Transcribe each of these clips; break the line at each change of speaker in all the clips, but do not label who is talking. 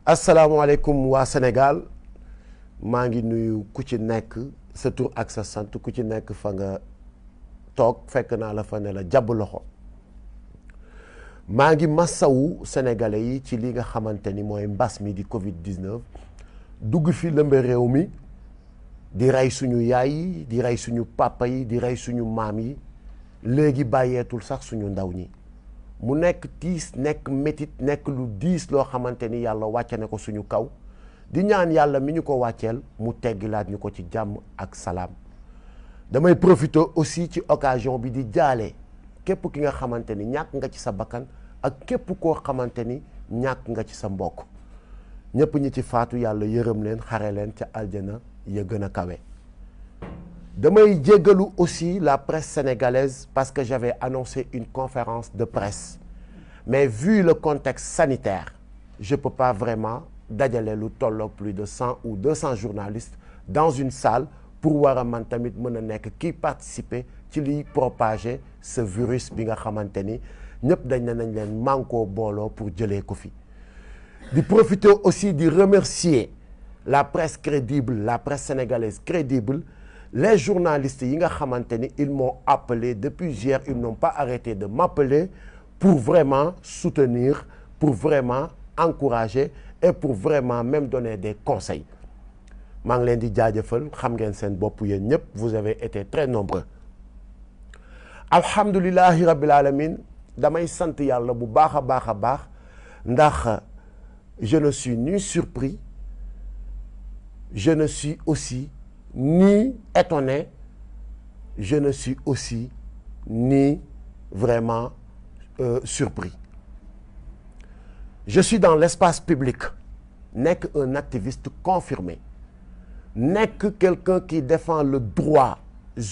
asalaamaaleykum waa Sénégal maa ngi nuyu ku ci nekk sa tur ak sa sant ku ci nekk fa nga toog fekk naa la fa ne la jàbb loxo maa ngi massawu sénégalais yi ci li nga xamante ni mooy mbas mi di Covid-19 dugg fi lëmbe réew mi di rey suñu yaay yi di rey suñu papa yi di rey suñu maam yi léegi bàyyeetul sax suñu ndaw ñi mu nekk tiis nekk métit nekk lu diis loo xamante ni yàlla wàcce na ko suñu kaw di ñaan yàlla mi ñu ko wàcceel mu teggilaat ñu ko ci jàmm ak salaam damay profiter aussi ci occasion bi di jaale képp ki nga xamante ni ñàkk nga ci sa bakkan ak képp koo xamante ni ñàkk nga ci sa mbokk ñëpp ñi ci faatu yàlla yërëm leen xare leen ca aljana ya gën a kawe. damay jéggalu aussi la presse sénégalaise parce que j'avais annoncé une conférence de presse mais vu le contexte sanitaire je peux pas vraiment dajale lu tolloog plus de 100 ou 200 journalistes dans une salle pour war a man tamit mën a nekk kii participer ci liy propager ce virus bi nga xamante ni ñëpp dañ ne nañ leen mànkoo booloo pour jëlee ko fi di profiter aussi di remercier la presse crédible la presse sénégalaise crédible les journalistes yi nga xamante ni ils m'ont appelé depuis hier ils n'ont pas arrêté de m'appeler pour vraiment soutenir pour vraiment encourager et pour vraiment même donner des conseils maa ngi leen di jaajëfal xam ngeen seen bopp yéen ñëpp vous avez été très nombreux alhamdulillahi rabbil alamin damay sant yàlla bu baax a baax a baax ndax je ne suis ni surpris je ne suis aussi ni étonné je ne suis aussi ni vraiment surpris je suis dans l'espace public nekk un activiste confirmé nekk quelqu'un qui défend le droit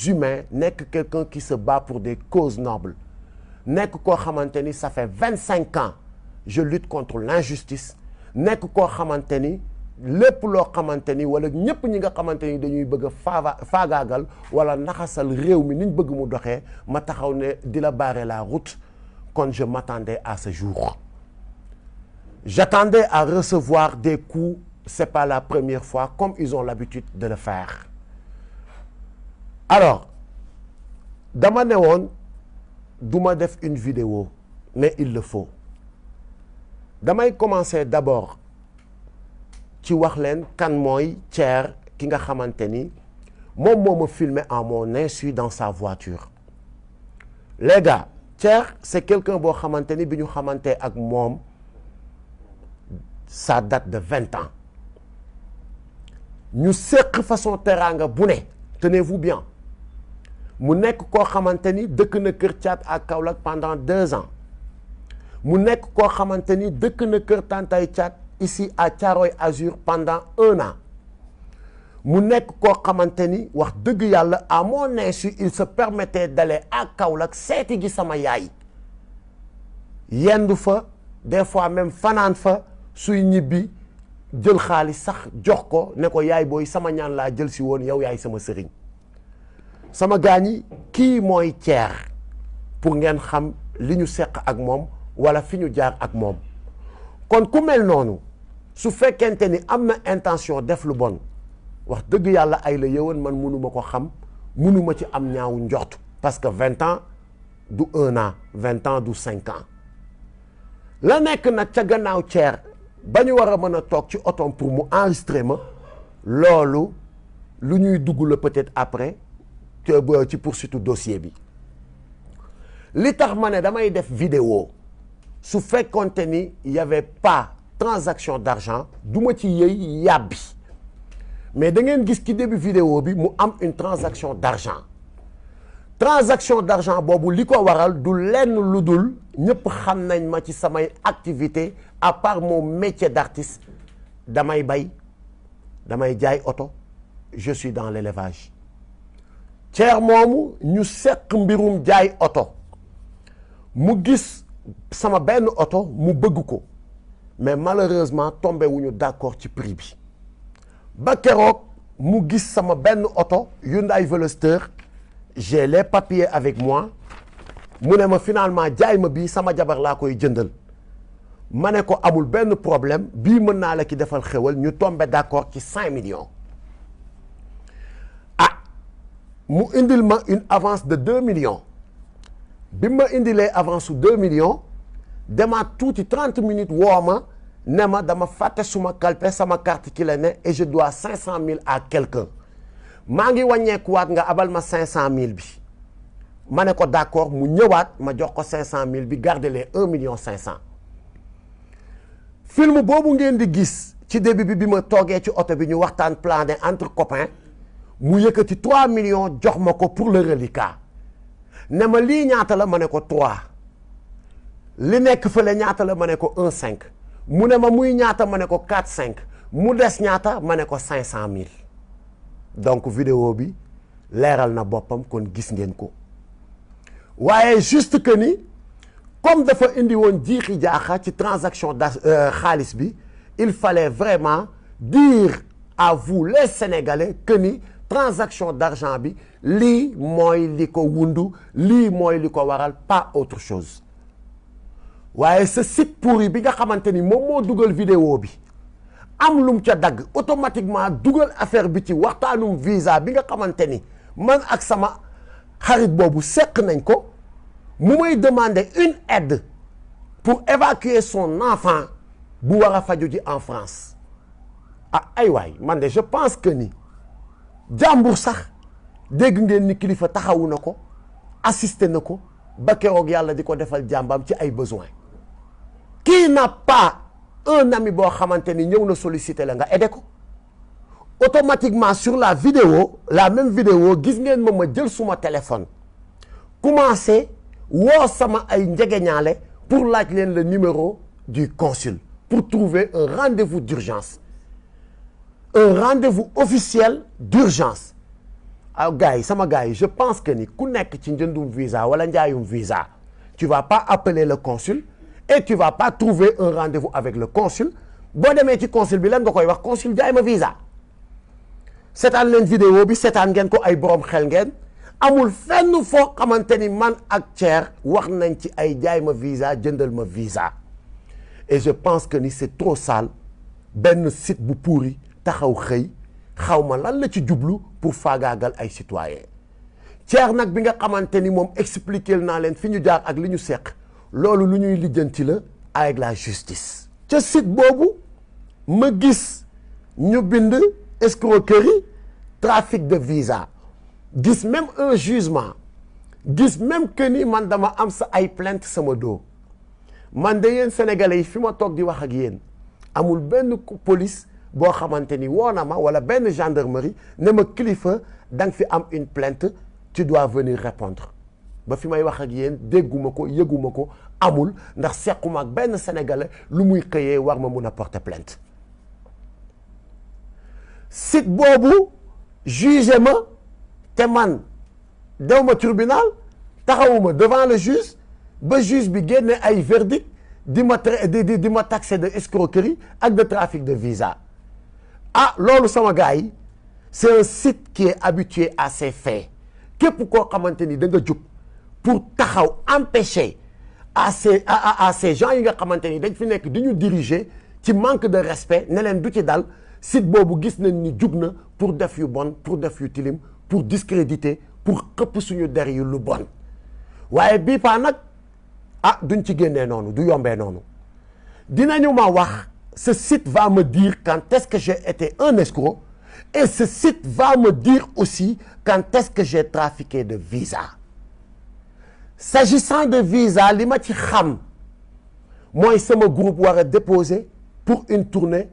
humain nekk quelqu'un qui se bat pour des causes nobles nekk koo xamante ni ça fait 25 ans je lutte contre l'injustice nekk koo xamante ni lépp loo xamante ni wala ñëpp ñi nga xamante ni dañuy bëgg a faagaagal wala naxasal réew mi niñ bëgg mu doxee ma taxaw ne di la barrer la route kon je m'attendais à ce jour j'attendais à recevoir des coups c'est pas la première fois comme ils ont l'habitude de le faire alors dama ne woon duma def une vidéo mais il le faut damay commencer d'abord ci wax leen kan mooy Thier ki nga xamante ni moom moo ma filmé en mon insu dans sa voiture les gars Thier c'est quelqu'un boo xamante ni bi ñu xamante ak moom ça date de 20 ans ñu seq façon teraanga bu ne tenez-vous bien mu nekk koo xamante ni dëkk na kër Thiat à Kaolack pendant 2 ans mu nekk koo xamante ni dëkk na kër Tantay Thiat ici à Thiaroye Azur pendant 1 an mu nekk koo xamante ni wax dëgg yàlla à mon insu il se permettait d'aller à Kaolack seeti gi sama yaay yendu fa des fois même fanaan fa suy ñibbi jël xaalis sax jox ko ne ko yaay booy sama ñaan laa jël si woon yow yaay sama sëriñ sama gaañi kii mooy Thier pour ngeen xam li ñu seq ak moom wala fi ñu jaar ak moom kon ku mel noonu su fekkente ni am na intention def lu bon wax dëgg yàlla ay la yëwan man mënuma ko xam mënuma ci am ñaawu njort parce que 20 ans du 1 an 20 ans du 5 ans la nekk nag ca gannaaw Thier ba ñu war a mën a toog ci otom pour mu enregistrer ma loolu lu ñuy dugg la peut-être après ci poursuite dossier bi li tax ma ne damay def vidéo su fekkonte ni y avait pas transaction d'argent du ma ci yëy yàbbi mais da ngeen gis ci début vidéo bi mu am une transaction d'argent boobu li ko waral du lenn lu dul ñëpp xam nañ ma ci samay activité à part mon métier d'artiste damay bay damay jaay oto je suis dans l'élevage Thier moomu ñu seq mbirum jaay oto mu gis sama benn oto mu bëgg ko mais malheureusement tombé wuñu d'accord ci prix bi ba keroog mu gis sama benn oto Hyundai Veloster j'ai les papiers avec moi mu ne ma finalement jaay ma bii sama jabar laa koy jëndal ma ne ko amul benn problème bii mën naa la ki defal xewal ñu tombé d'accord ci 5 millions mu indil ma une avance de 2 millions bi ma indilee avance su 2 millions demaat tuuti 30 minutes woo ma ne ma dama fàtte suma kalpe sama carte ki la ne et je dois 500 000 à quelqu'un maa ngi wàññeekuwaat nga abal ma 500 000 bi ma ne ko d'accord mu ñëwaat ma jox ko 500 000 bi garder les 1 million 500 film boobu ngeen di gis ci début bi ma toogee ci oto bi ñu waxtaan plané entre copains mu yëkkati 3 millions jox ma ko pour le reliquat ne ma lii ñaata la ma ne ko 3 li nekk fële ñaata la ma ne ko 1,5 mu ne ma muy ñaata ma ne ko 4,5 mu des ñaata ma ne ko 500 000 donc vidéo bi leeral na boppam kon gis ngeen ko waaye juste que ni comme dafa indi woon jiixi jaaxa ci transaction xaalis bi il fallait vraiment dire à vous les Sénégalais que ni transaction d'argent bi lii mooy li ko wundu lii mooy li ko waral pas autre chose waaye ce site pourri bi nga xamante ni moom moo dugal vidéo bi am lum ca dagg automatiquement dugal affaire bi ci waxtaanum visa bi nga xamante ni man ak sama xarit boobu seq nañ ko mu may demander une aide pour évacuer son enfant bu war a faju ji en France ay waay man de je pense que ni jàmbur sax dégg ngeen ni kilifa taxawu na ko assisté na ko ba keroog yàlla di ko defal jàmbaam ci ay besoin qui n'a pas un ami boo xamante ni ñëw na solliciter la nga aidé ko automatiquement sur la vidéo la même vidéo gis ngeen ma jël suma téléphone commencé woo sama ay njegeñaale pour laaj leen le numéro du consul pour trouver un rendez-vous d'urgence un rendez-vous officiel d'urgence gars yi sama gars yi je pense que ni ku nekk ci njëndum visa wala njaayum visa tu vas pas appeler le consul et tu vas pas trouver un rendez-vous avec le consul boo demee ci consul bi lan nga koy wax consul jaay ma visa seetaan leen vidéo bi seetaan ngeen ko ay borom xel ngeen amul fenn foo xamante ni man ak Thier wax nañ ci ay jaay ma visa jëndal ma visa et je pense que ni c'est trop sale benn site bu pourri taxaw xëy xaw ma lan la ci jublu pour faagaagal ay citoyens Thier nag bi nga xamante ni moom expliquer naa leen fi ñu jaar ak li ñu seq loolu lu ñuy lijjanti la avec la justice. ca site boobu ma gis ñu bind escroquerie trafic de visa gis même un jugement gis même que ni man dama am sa ay plainte sama doo man de yéen sénégalais yi fi ma toog di wax ak yéen amul benn police boo xamante ni woo na ma wala benn gendarmerie ne ma kilifa da nga fi am une plainte tu dois venir répondre ba fi may wax ak yéen dégguma ko yëguma ko amul ndax sequma ak benn sénégalais lu muy xëyee war ma mun a porter plainte site boobu jugé ma te man dew ma tribunal taxawuma devant le juge ba juge bi génne ay verdict di ma taxé de escroquerie ak de trafic de visa loolu sama gars yi c'est un site qui est habitué à ces faits képp koo xamante ni da nga jub pour taxaw empêcher à ces gens yi nga xamante ni dañ fi nekk di ñu diriger ci manque de respect ne leen du ci dal site boobu gis nañ ni jug na pour def yu bon pour def yu tilim pour discréditer pour xëpp suñu der yu lu bon waaye bii paa nag duñ ci génnee noonu du yombee noonu dinañu ma wax ce site va me dire quand est-ce que j'ai été un escroc et ce site va me dire aussi quand est-ce que j'ai trafiqué de visa s'agissant de visa li ma ci xam mooy sama groupe war a déposer pour une tournée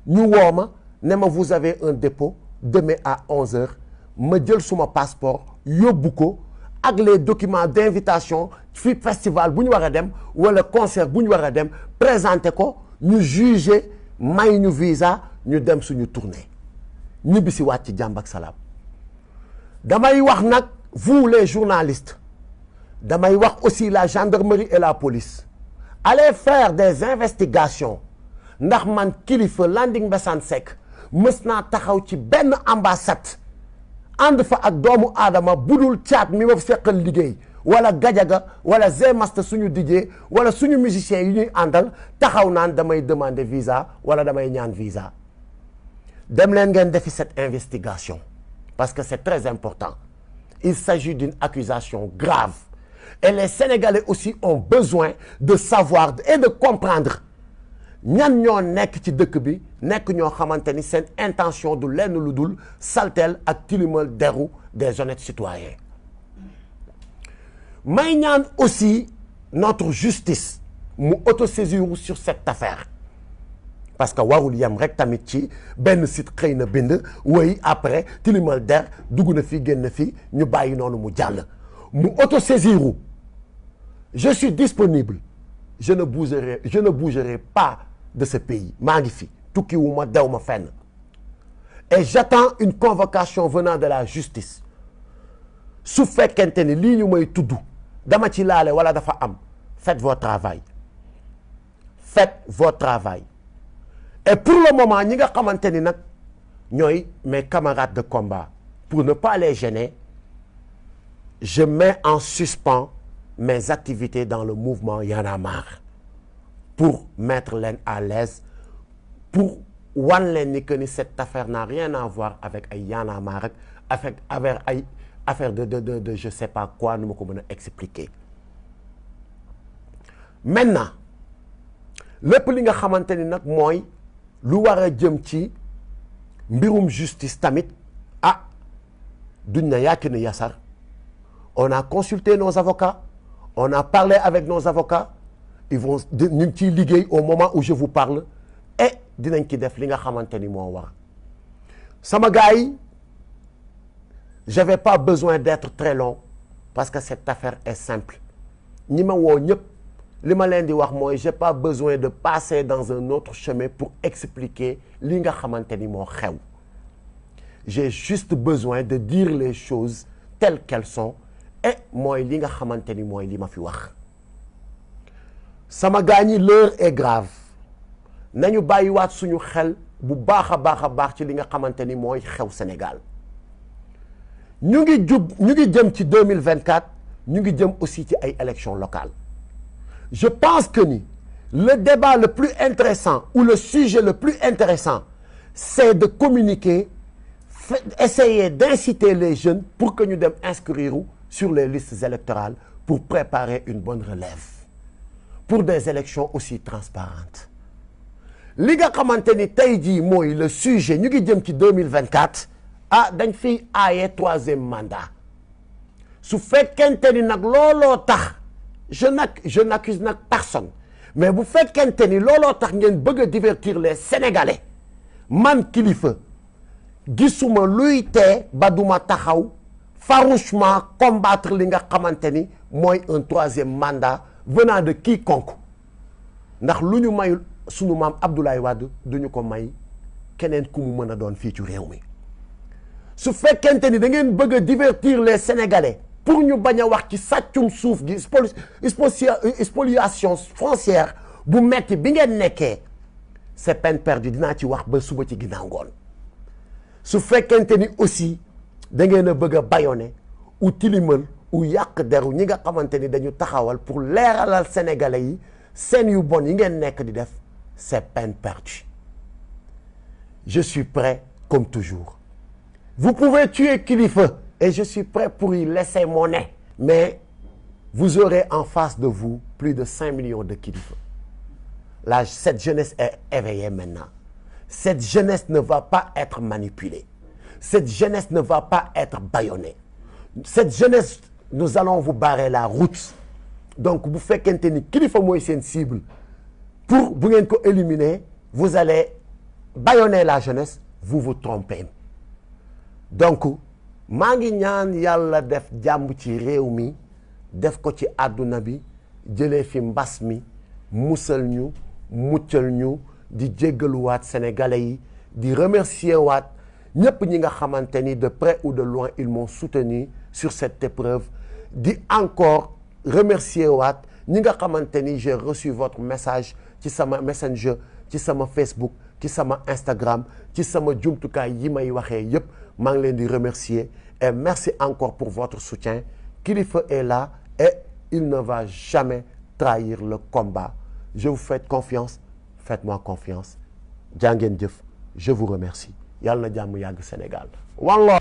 ñu woo ma ne ma vous avez un dépôt demain à 11h ma jël suma passeport yóbbu ko ak les documents d'invitation fi festival bu ñu war a dem wala concert bu ñu war a dem présenter ko ñu juger may ñu visa ñu dem suñu tournée ñibbi si waat ci jàmm ak salaam damay wax nag vous les journalistes damay wax aussi la gendarmerie et la police allez faire des investigations ndax man kilifa Landing Mbessane Seck mës naa taxaw ci benn ambassade ànd fa ak doomu aadama budul caat mi ma seqal liggéey wala Gadiaga wala Zmasta suñu DJ wala suñu musiciens yi ñuy àndal taxaw naan damay demander visa wala damay ñaan visa. dem leen ngeen defi cette investigation parce que c'est très important. Il s'agit d'une accusation grave et les Sénégalais aussi ont besoin de savoir et de comprendre ñan ñoo nekk ci dëkk bi nekk ñoo xamante ni seen intention du lenn lu dul saltel ak tilimal deru des honnêtes citoyens. may ñaan aussi notre justice mu autosaisir sur cette affaire parce que warul yam rek tamit ci benn site xëy na bind woy après tilimal der dugg na fi génn fi ñu bàyyi noonu mu jàll mu autosaisiru. Je suis disponible, je ne bougerai pas de ce pays maa ngi fi tukki wu ma dew ma fenn et j'attends une convocation venant de la justice su fekkente ni lii ñu may tudd dama ci laale wala dafa am faites votre travail et pour le moment ñi nga xamante ni nag ñooy mes camarades de combat pour ne pas les gêner je mets en suspens mes activités dans le mouvement Y'en a marre pour mettre leen à l'aise pour wan leen ni que ni cette affaire n'a rien à voir avec ay Y'en a marre avec ay affaire de je sais pas quoi nu ma ko mën a expliquer. Maintenant lépp li nga xamante ni nag mooy lu war a jëm ci mbirum justice tamit duñ na yàkki na yasar on a consulté nos avocats on a parlé avec nos avocats ils vont ñu ngi ciy liggéey au moment où je vous parle et dinañ ci def li nga xamante ni moo war sama gars yi j'avais pas besoin d'être très long parce que cette affaire est simple ñi ma woo ñëpp li ma leen di wax mooy j'ai pas besoin de passer dans un autre chemin pour expliquer li nga xamante ni moo xew j'ai juste besoin de dire les choses telles qu'elles sont et mooy li nga xamante ni mooy li ma fi wax sama gars ñi l'heure est grave nañu bàyyiwaat suñu xel bu baax a baax ci li nga xamante ni mooy xew Sénégal ñu ngi jëm ci 2024 ñu ngi jëm aussi ci ay élections locales je pense que ni le débat le plus intéressant ou le sujet le plus intéressant c'est de communiquer essayer d'inciter les jeunes pour que ñu dem inscrire sur les listes électorales pour préparer une bonne relève pour des élections aussi transparentes li nga xamante ni tey jii mooy le sujet ñu ngi jëm ci 2024 dañ fiy aaye troisième mandat su fekkente ni nag looloo tax je n'accuse nag personne mais bu fekkente ni looloo tax ngeen bëgg a divertir les Sénégalais man Kilifeu gisuma luy tee ba duma taxaw farouchement combattre li nga xamante ni mooy un troisième mandat venant de quiconque ndax lu ñu mayul sunu maam Abdoulaye Wade duñu ko may keneen ku mu mën a doon fii ci réew mi su fekkente ni da ngeen bëgg a divertir les Sénégalais pour ñu bañ a wax ci sàccum suuf gi spoliation foncière bu metti bi ngeen nekkee c'est peine perdue dinaa ci wax ba suba ci ginnaaw ngoon su fekkente ni aussi da ngeen a bëgg a bâillonner ou tilimal ou yàq deru ñi nga xamante ni dañu taxawal pour leeralal Sénégalais yi seen yu bon yi ngeen nekk di def c'est peine perdue je suis prêt comme toujours vous pouvez tuer Kilifeu et je suis prêt pour y laisser mon nez mais vous aurez en face de vous plus de 5 millions de Kilifeu là cette jeunesse est éveillée maintenant cette jeunesse ne va pas être manipulée cette jeunesse ne va pas être bâillonnée cette jeunesse nous allons vous barrer la route donc bu fekkente ni Kilifeu mooy seen cible pour bu ngeen ko éliminer vous allez bâillonner la jeunesse vous vous trompez donc maa ngi ñaan yàlla def jàmm ci réew mi def ko ci àdduna bi jëlee fi mbas mi musal ñu muccal ñu di jéggaluwaat sénégalais yi di remercier waat ñëpp ñi nga xamante ni de près ou de loin ils m'ont soutenu sur cette épreuve di encore remercier waat ñi nga xamante ni j'ai reçu votre message ci sama Messenger ci sama Facebook ci sama Instagram ci sama jumtukaay yi may waxee yëpp maa ngi leen di remercier et merci encore pour votre soutien Kilifeu est là et il ne va jamais trahir le combat. Je vous fais confiance, faites-moi confiance. Jaa ngeen jëf, je vous remercie. Yàlla na jàmm yàgg Sénégal. Wallah.